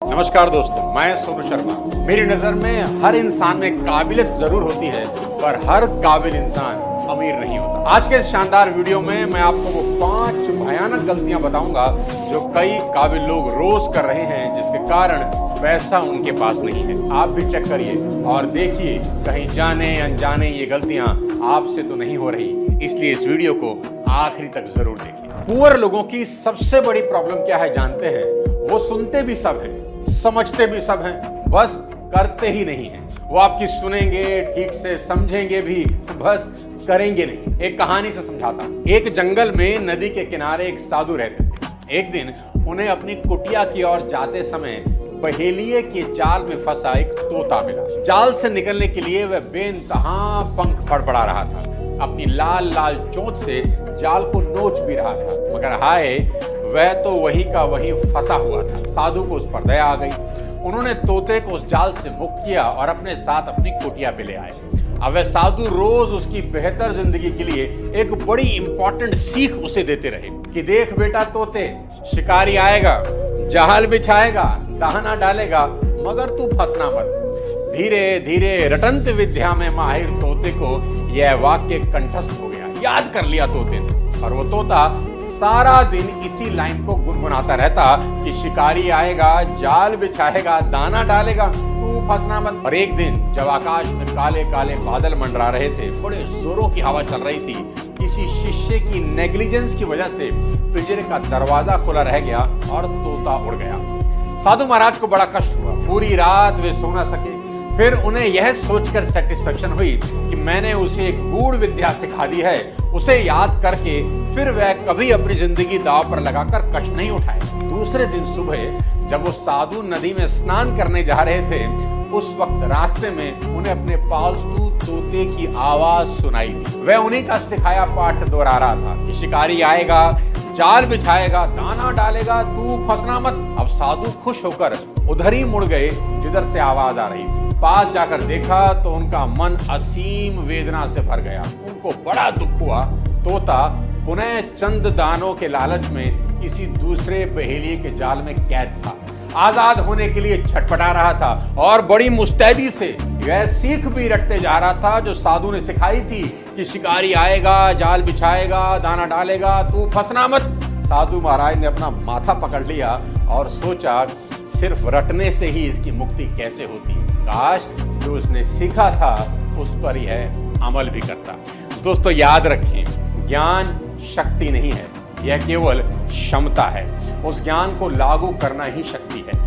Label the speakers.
Speaker 1: नमस्कार दोस्तों, मैं सोनू शर्मा। मेरी नज़र में हर इंसान में काबिलियत जरूर होती है, पर हर काबिल इंसान अमीर नहीं होता। आज के इस शानदार वीडियो में मैं आपको वो 5 भयानक गलतियां बताऊंगा जो कई काबिल लोग रोज कर रहे हैं, जिसके कारण पैसा उनके पास नहीं है। आप भी चेक करिए और देखिए कहीं जाने अनजाने ये गलतियां आपसे तो नहीं हो रही, इसलिए इस वीडियो को आखिरी तक जरूर देखिए। पुअर लोगों की सबसे बड़ी प्रॉब्लम क्या है जानते हैं? वो सुनते भी सब हैं, समझते भी सब हैं, बस करते ही नहीं हैं। वो आपकी सुनेंगे, ठीक से समझेंगे भी, बस करेंगे नहीं। एक कहानी से समझाता हूं। एक जंगल में नदी के किनारे एक साधु रहते थे। एक दिन उन्हें अपनी कुटिया की ओर जाते समय बहेलिये के जाल में फंसा एक तोता मिला। जाल से निकलने के लिए वह बेइंतहा पंख फड़फड़ा रहा था, अपनी लाल लाल चोंच से जाल को नोच भी रहा था, मगर हाय, वह तो वही का वही फंसा हुआ था। साधु को उस पर दया आ गई। उन्होंने तोते को उस जाल से मुक्त किया और अपने साथ अपनी कुटिया पे ले आए। अब वह साधु रोज उसकी बेहतर जिंदगी के लिए एक बड़ी इंपॉर्टेंट सीख उसे देते रहे कि देख बेटा तोते, शिकारी आएगा, जाल बिछाएगा, दाना डालेगा, मगर तू फंसना मत। धीरे धीरे रटंत विद्या में माहिर तोते को यह वाक्य कंठस्थ हो गया, याद कर लिया तोते ने। और वो तोता सारा दिन इसी लाइन को गुनगुनाता रहता कि शिकारी आएगा, जाल बिछाएगा, दाना डालेगा, तू फंसना मत। और एक दिन जब आकाश में काले काले बादल मंडरा रहे थे, बड़े जोरों की हवा चल रही थी, किसी शिष्य की नेग्लिजेंस की वजह से पिंजरे का दरवाजा खुला रह गया और तोता उड़ गया। साधु महाराज को बड़ा कष्ट हुआ। पूरी रात वे सो न सके। फिर उन्हें यह सोचकर सेटिस्फेक्शन हुई कि मैंने उसे एक गूढ़ विद्या सिखा दी है। उसे याद करके फिर वह कभी अपनी जिंदगी दांव पर लगाकर कष्ट नहीं उठाए। दूसरे दिन सुबह जब वो साधु नदी में स्नान करने जा रहे थे, उस वक्त रास्ते में उन्हें अपने पालतू तोते की आवाज सुनाई दी। वह उन्हीं का सिखाया पाठ दोहरा रहा था कि शिकारी आएगा, जाल बिछाएगा, दाना डालेगा, तू फंसना मत। अब साधु खुश होकर उधर ही मुड़ गए जिधर से आवाज आ रही थी। पास जाकर देखा तो उनका मन असीम वेदना से भर गया। उनको बड़ा दुख हुआ। तोता पुनः चंद दानों के लालच में किसी दूसरे बहेलिये के जाल में कैद था। आजाद होने के लिए छटपटा रहा था और बड़ी मुस्तैदी से वह सीख भी रटते जा रहा था जो साधु ने सिखाई थी कि शिकारी आएगा, जाल बिछाएगा, दाना डालेगा, तू फंसना मत। साधु महाराज ने अपना माथा पकड़ लिया और सोचा, सिर्फ रटने से ही इसकी मुक्ति कैसे होती है। काश जो उसने सीखा था उस पर यह अमल भी करता। दोस्तों याद रखें, ज्ञान शक्ति नहीं है, यह केवल क्षमता है। उस ज्ञान को लागू करना ही शक्ति है।